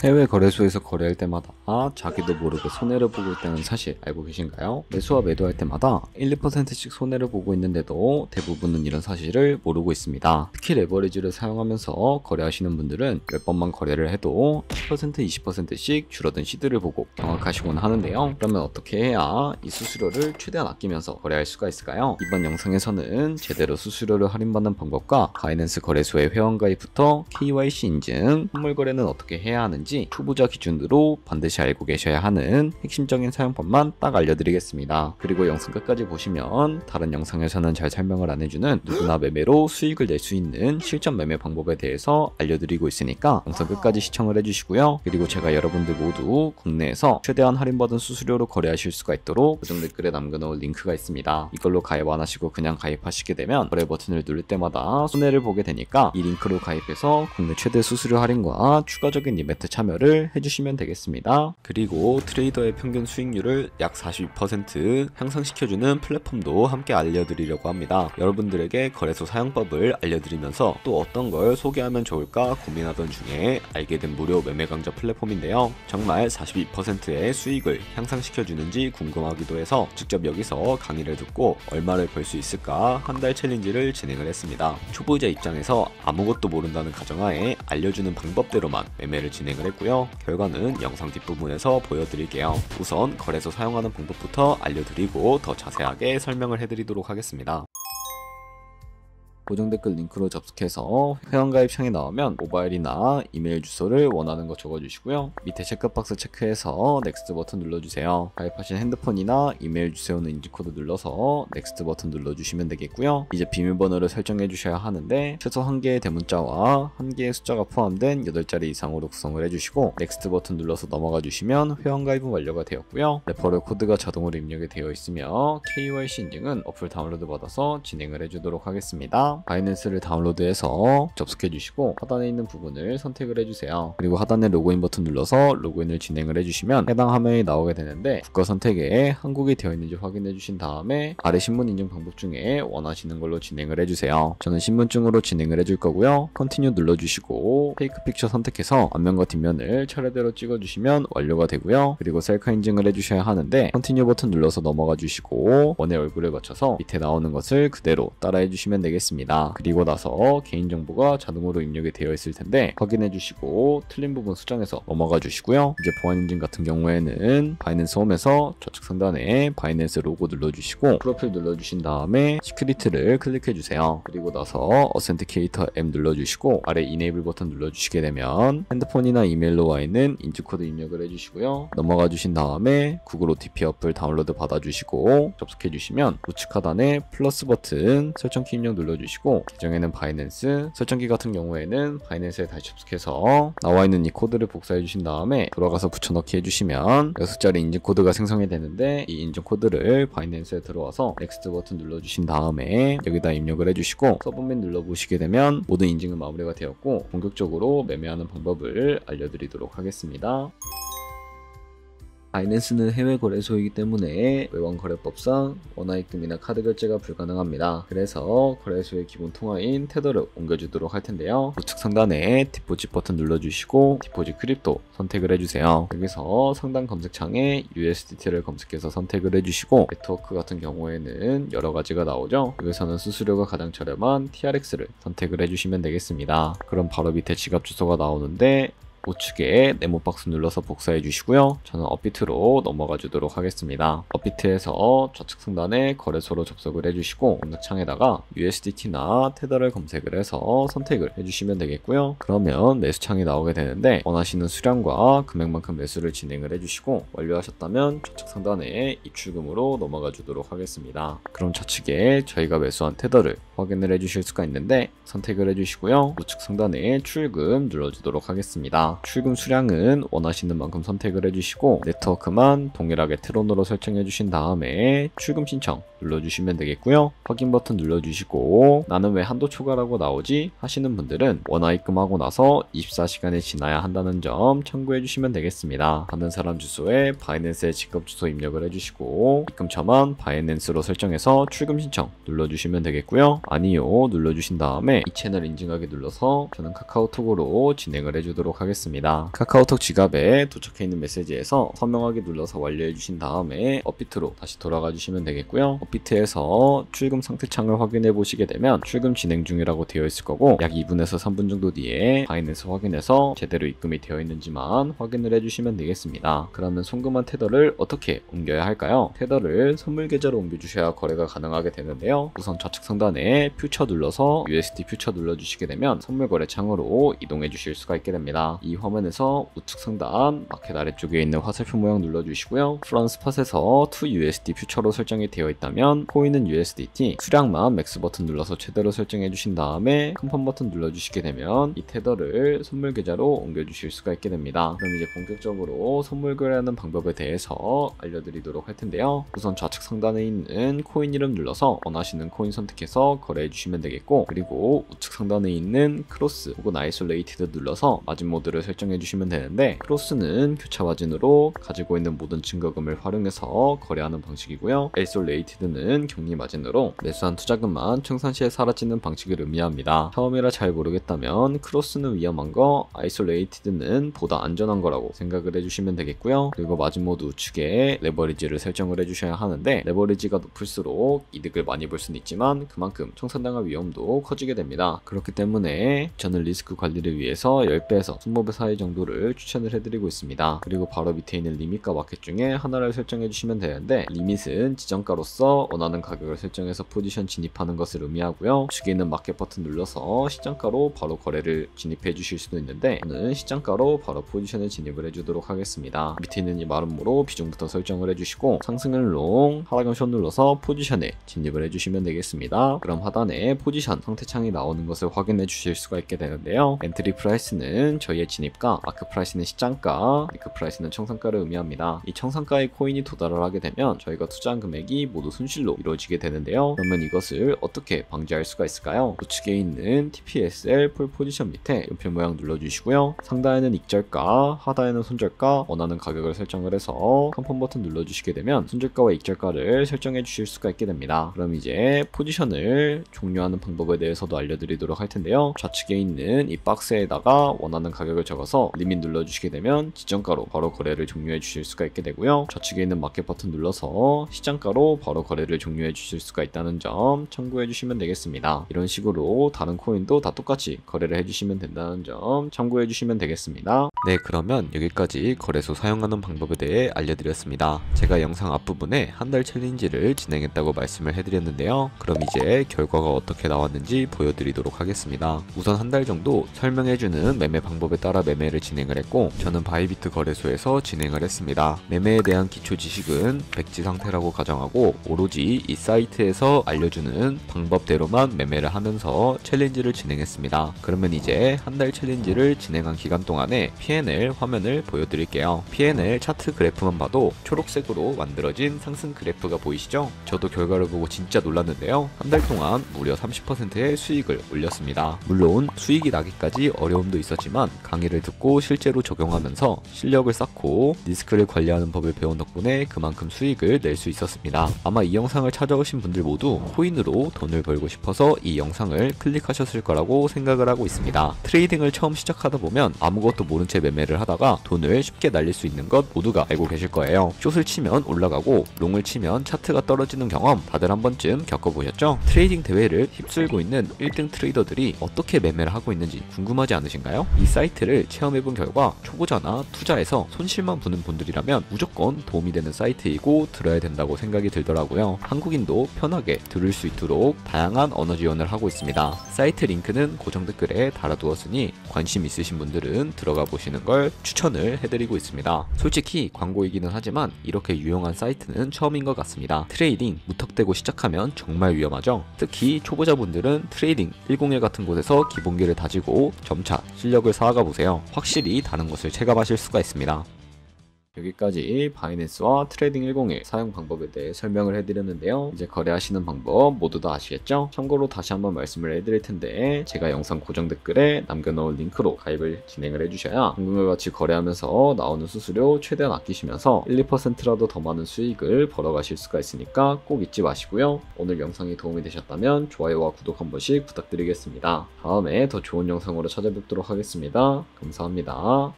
해외 거래소에서 거래할 때마다 자기도 모르게 손해를 보고 있다는 사실 알고 계신가요? 매수와 매도할 때마다 1, 2%씩 손해를 보고 있는데도 대부분은 이런 사실을 모르고 있습니다. 특히 레버리지를 사용하면서 거래하시는 분들은 10번만 거래를 해도 10%, 20%씩 줄어든 시드를 보고 경악하시곤 하는데요. 그러면 어떻게 해야 이 수수료를 최대한 아끼면서 거래할 수가 있을까요? 이번 영상에서는 제대로 수수료를 할인받는 방법과 바이낸스 거래소의 회원가입부터 KYC 인증, 선물 거래는 어떻게 해야 하는지 초보자 기준으로 반드시 알고 계셔야 하는 핵심적인 사용법만 딱 알려드리겠습니다. 그리고 영상 끝까지 보시면 다른 영상에서는 잘 설명을 안 해주는 누구나 매매로 수익을 낼 수 있는 실전 매매 방법에 대해서 알려드리고 있으니까 영상 끝까지 시청을 해주시고요. 그리고 제가 여러분들 모두 국내에서 최대한 할인받은 수수료로 거래하실 수가 있도록 고정 댓글에 남겨놓은 링크가 있습니다. 이걸로 가입 안 하시고 그냥 가입하시게 되면 거래 버튼을 누를 때마다 손해를 보게 되니까 이 링크로 가입해서 국내 최대 수수료 할인과 추가적인 이벤트 참여를 해주시면 되겠습니다. 그리고 트레이더의 평균 수익률을 약 42% 향상시켜주는 플랫폼도 함께 알려드리려고 합니다. 여러분들에게 거래소 사용법을 알려드리면서 또 어떤 걸 소개하면 좋을까 고민하던 중에 알게 된 무료 매매 강좌 플랫폼인데요. 정말 42%의 수익을 향상시켜주는지 궁금하기도 해서 직접 여기서 강의를 듣고 얼마를 벌 수 있을까 한 달 챌린지를 진행을 했습니다. 초보자 입장에서 아무것도 모른다는 가정하에 알려주는 방법대로만 매매를 진행을 했고요. 결과는 영상 뒷부분에서 보여드릴게요. 우선 거래소 사용하는 방법부터 알려드리고 더 자세하게 설명을 해드리도록 하겠습니다. 고정 댓글 링크로 접속해서 회원가입 창이 나오면 모바일이나 이메일 주소를 원하는 거 적어주시고요. 밑에 체크박스 체크해서 넥스트 버튼 눌러주세요. 가입하신 핸드폰이나 이메일 주소는 인증코드 눌러서 넥스트 버튼 눌러주시면 되겠고요. 이제 비밀번호를 설정해 주셔야 하는데 최소 1개의 대문자와 1개의 숫자가 포함된 8자리 이상으로 구성을 해주시고 넥스트 버튼 눌러서 넘어가 주시면 회원가입은 완료가 되었고요. 레퍼럴 코드가 자동으로 입력이 되어 있으며 KYC 인증은 어플 다운로드 받아서 진행을 해주도록 하겠습니다. 바이낸스를 다운로드해서 접속해 주시고 하단에 있는 부분을 선택을 해주세요. 그리고 하단에 로그인 버튼 눌러서 로그인을 진행을 해주시면 해당 화면이 나오게 되는데 국가 선택에 한국이 되어 있는지 확인해 주신 다음에 아래 신분 인증 방법 중에 원하시는 걸로 진행을 해주세요. 저는 신분증으로 진행을 해줄 거고요. 컨티뉴 눌러주시고 페이크 픽처 선택해서 앞면과 뒷면을 차례대로 찍어주시면 완료가 되고요. 그리고 셀카 인증을 해주셔야 하는데 컨티뉴 버튼 눌러서 넘어가 주시고 원의 얼굴을 맞춰서 밑에 나오는 것을 그대로 따라해 주시면 되겠습니다. 그리고 나서 개인정보가 자동으로 입력이 되어 있을 텐데 확인해 주시고 틀린 부분 수정해서 넘어가 주시고요. 이제 보안 인증 같은 경우에는 바이낸스 홈에서 좌측 상단에 바이낸스 로고 눌러주시고 프로필 눌러주신 다음에 시크릿을 클릭해 주세요. 그리고 나서 어센티케이터 앱 눌러주시고 아래 이네이블 버튼 눌러주시게 되면 핸드폰이나 이메일로 와 있는 인증코드 입력을 해주시고요. 넘어가 주신 다음에 구글 OTP 어플 다운로드 받아주시고 접속해 주시면 우측 하단에 플러스 버튼 설정키 입력 눌러주시고 계정에는 바이낸스, 설정키 같은 경우에는 바이낸스에 다시 접속해서 나와 있는 이 코드를 복사해 주신 다음에 돌아가서 붙여넣기 해주시면 6자리 인증코드가 생성이 되는데 이 인증코드를 바이낸스에 들어와서 넥스트 버튼 눌러주신 다음에 여기다 입력을 해주시고 서브밋 눌러보시게 되면 모든 인증은 마무리가 되었고 본격적으로 매매하는 방법을 알려드리도록 하겠습니다. 바이낸스는 해외 거래소이기 때문에 외환 거래법상 원화 입금이나 카드 결제가 불가능합니다. 그래서 거래소의 기본 통화인 테더를 옮겨주도록 할 텐데요. 우측 상단에 디포짓 버튼 눌러주시고 디포짓 크립토 선택을 해주세요. 여기서 상단 검색창에 USDT를 검색해서 선택을 해주시고 네트워크 같은 경우에는 여러 가지가 나오죠. 여기서는 수수료가 가장 저렴한 TRX를 선택을 해주시면 되겠습니다. 그럼 바로 밑에 지갑 주소가 나오는데 우측에 네모박스 눌러서 복사해 주시고요. 저는 업비트로 넘어가 주도록 하겠습니다. 업비트에서 좌측 상단에 거래소로 접속을 해주시고 검색창에다가 USDT나 테더를 검색을 해서 선택을 해주시면 되겠고요. 그러면 매수창이 나오게 되는데 원하시는 수량과 금액만큼 매수를 진행을 해주시고 완료하셨다면 좌측 상단에 입출금으로 넘어가 주도록 하겠습니다. 그럼 좌측에 저희가 매수한 테더를 확인을 해주실 수가 있는데 선택을 해주시고요. 우측 상단에 출금 눌러주도록 하겠습니다. 출금 수량은 원하시는 만큼 선택을 해주시고 네트워크만 동일하게 트론으로 설정해 주신 다음에 출금 신청 눌러주시면 되겠고요. 확인 버튼 눌러주시고 나는 왜 한도 초과라고 나오지 하시는 분들은 원화 입금하고 나서 24시간이 지나야 한다는 점 참고해 주시면 되겠습니다. 받는 사람 주소에 바이낸스의 직업 주소 입력을 해주시고 입금처만 바이낸스로 설정해서 출금 신청 눌러주시면 되겠고요. 아니요 눌러주신 다음에 이 채널 인증하기 눌러서 저는 카카오톡으로 진행을 해주도록 하겠습니다. 카카오톡 지갑에 도착해 있는 메시지에서 서명하기 눌러서 완료해 주신 다음에 업비트로 다시 돌아가 주시면 되겠고요. 업비트에서 출금 상태 창을 확인해 보시게 되면 출금 진행 중이라고 되어 있을 거고 약 2분에서 3분 정도 뒤에 바이낸스 확인해서 제대로 입금이 되어 있는지만 확인을 해주시면 되겠습니다. 그러면 송금한 테더를 어떻게 옮겨야 할까요? 테더를 선물 계좌로 옮겨주셔야 거래가 가능하게 되는데요. 우선 좌측 상단에 퓨처 눌러서 USD 퓨처 눌러주시게 되면 선물 거래 창으로 이동해 주실 수가 있게 됩니다. 이 화면에서 우측 상단 마켓 아래쪽에 있는 화살표 모양 눌러주시고요. 프론 스팟에서 to USD 퓨처로 설정이 되어 있다면 코인은 USDT, 수량만 맥스 버튼 눌러서 최대로 설정해 주신 다음에 컨펌 버튼 눌러주시게 되면 이 테더를 선물 계좌로 옮겨주실 수가 있게 됩니다. 그럼 이제 본격적으로 선물 거래하는 방법에 대해서 알려드리도록 할 텐데요. 우선 좌측 상단에 있는 코인 이름 눌러서 원하시는 코인 선택해서 거래해 주시면 되겠고 그리고 우측 상단에 있는 크로스 혹은 아이솔레이티드 눌러서 마진 모드를 설정해 주시면 되는데 크로스는 교차 마진으로 가지고 있는 모든 증거금을 활용해서 거래하는 방식이고요. 아이솔레이티드는 격리 마진으로 매수한 투자금만 청산 시에 사라지는 방식을 의미합니다. 처음이라 잘 모르겠다면 크로스는 위험한 거, 아이솔레이티드는 보다 안전한 거라고 생각을 해주시면 되겠고요. 그리고 마진 모드 우측에 레버리지를 설정을 해주셔야 하는데 레버리지가 높을수록 이득을 많이 볼 수는 있지만 그만큼 청산당할 위험도 커지게 됩니다. 그렇기 때문에 저는 리스크 관리를 위해서 10배에서 20배 사이 정도를 추천을 해드리고 있습니다. 그리고 바로 밑에 있는 리밋과 마켓 중에 하나를 설정해 주시면 되는데 리밋은 지정가로서 원하는 가격을 설정해서 포지션 진입하는 것을 의미하고요. 우측에 있는 마켓 버튼 눌러서 시장가로 바로 거래를 진입해 주실 수도 있는데 저는 시장가로 바로 포지션에 진입을 해주도록 하겠습니다. 밑에 있는 이 마름모로 비중부터 설정을 해주시고 상승은 롱, 하락은 숏 눌러서 포지션에 진입을 해주시면 되겠습니다. 그럼 하단에 포지션 상태창이 나오는 것을 확인해 주실 수가 있게 되는데요. 엔트리 프라이스는 저희의 진입가, 마크 프라이스는 시장가, 리크 프라이스는 청산가를 의미합니다. 이 청산가의 코인이 도달을 하게 되면 저희가 투자한 금액이 모두 손실로 이루어지게 되는데요. 그러면 이것을 어떻게 방지할 수가 있을까요? 우측에 있는 TPSL 풀 포지션 밑에 연필 모양 눌러주시고요. 상단에는 익절가, 하단에는 손절가, 원하는 가격을 설정을 해서 컨펌 버튼 눌러주시게 되면 손절가와 익절가를 설정해 주실 수가 있게 됩니다. 그럼 이제 포지션을 종료하는 방법에 대해서도 알려드리도록 할 텐데요. 좌측에 있는 이 박스에다가 원하는 가격을 적어서 리밋 눌러주시게 되면 지정가로 바로 거래를 종료해 주실 수가 있게 되고요. 좌측에 있는 마켓 버튼 눌러서 시장가로 바로 거래를 종료해 주실 수가 있다는 점 참고해 주시면 되겠습니다. 이런 식으로 다른 코인도 다 똑같이 거래를 해주시면 된다는 점 참고해 주시면 되겠습니다. 네, 그러면 여기까지 거래소 사용하는 방법에 대해 알려드렸습니다. 제가 영상 앞부분에 한 달 챌린지를 진행했다고 말씀을 해드렸는데요. 그럼 이제 결과가 어떻게 나왔는지 보여드리도록 하겠습니다. 우선 한 달 정도 설명해주는 매매 방법에 따라 매매를 진행을 했고 저는 바이비트 거래소에서 진행을 했습니다. 매매에 대한 기초 지식은 백지 상태라고 가정하고 오로지 이 사이트에서 알려주는 방법대로만 매매를 하면서 챌린지를 진행했습니다. 그러면 이제 한 달 챌린지를 진행한 기간 동안에 P&L 화면을 보여드릴게요. P&L 차트 그래프만 봐도 초록색으로 만들어진 상승 그래프가 보이시죠? 저도 결과를 보고 진짜 놀랐는데요. 한 달 동안 무려 30%의 수익을 올렸습니다. 물론 수익이 나기까지 어려움도 있었지만 강의를 듣고 실제로 적용하면서 실력을 쌓고 리스크를 관리하는 법을 배운 덕분에 그만큼 수익을 낼 수 있었습니다. 아마 이 영상을 찾아오신 분들 모두 코인으로 돈을 벌고 싶어서 이 영상을 클릭하셨을 거라고 생각을 하고 있습니다. 트레이딩을 처음 시작하다 보면 아무것도 모른 채 매매를 하다가 돈을 쉽게 날릴 수 있는 것 모두가 알고 계실 거예요. 숏을 치면 올라가고 롱을 치면 차트가 떨어지는 경험 다들 한 번쯤 겪어보셨죠? 트레이딩 대회를 휩쓸고 있는 1등 트레이더들이 어떻게 매매를 하고 있는지 궁금하지 않으신가요? 이 사이트를 체험해본 결과 초보자나 투자에서 손실만 보는 분들이라면 무조건 도움이 되는 사이트이고 들어야 된다고 생각이 들더라고요. 한국인도 편하게 들을 수 있도록 다양한 언어 지원을 하고 있습니다. 사이트 링크는 고정 댓글에 달아두었으니 관심 있으신 분들은 들어가 보시는 걸 추천을 해드리고 있습니다. 솔직히 광고이기는 하지만 이렇게 유용한 사이트는 처음인 것 같습니다. 트레이딩 무턱대고 시작하면 정말 위험하죠. 특히 초보자분들은 트레이딩 101 같은 곳에서 기본기를 다지고 점차 실력을 쌓아가 보세요. 확실히 다른 것을 체감하실 수가 있습니다. 여기까지 바이낸스와 트레이딩 101 사용 방법에 대해 설명을 해드렸는데요. 이제 거래하시는 방법 모두 다 아시겠죠? 참고로 다시 한번 말씀을 해드릴 텐데 제가 영상 고정 댓글에 남겨놓은 링크로 가입을 진행을 해주셔야 방금과 같이 거래하면서 나오는 수수료 최대한 아끼시면서 1, 2%라도 더 많은 수익을 벌어가실 수가 있으니까 꼭 잊지 마시고요. 오늘 영상이 도움이 되셨다면 좋아요와 구독 한 번씩 부탁드리겠습니다. 다음에 더 좋은 영상으로 찾아뵙도록 하겠습니다. 감사합니다.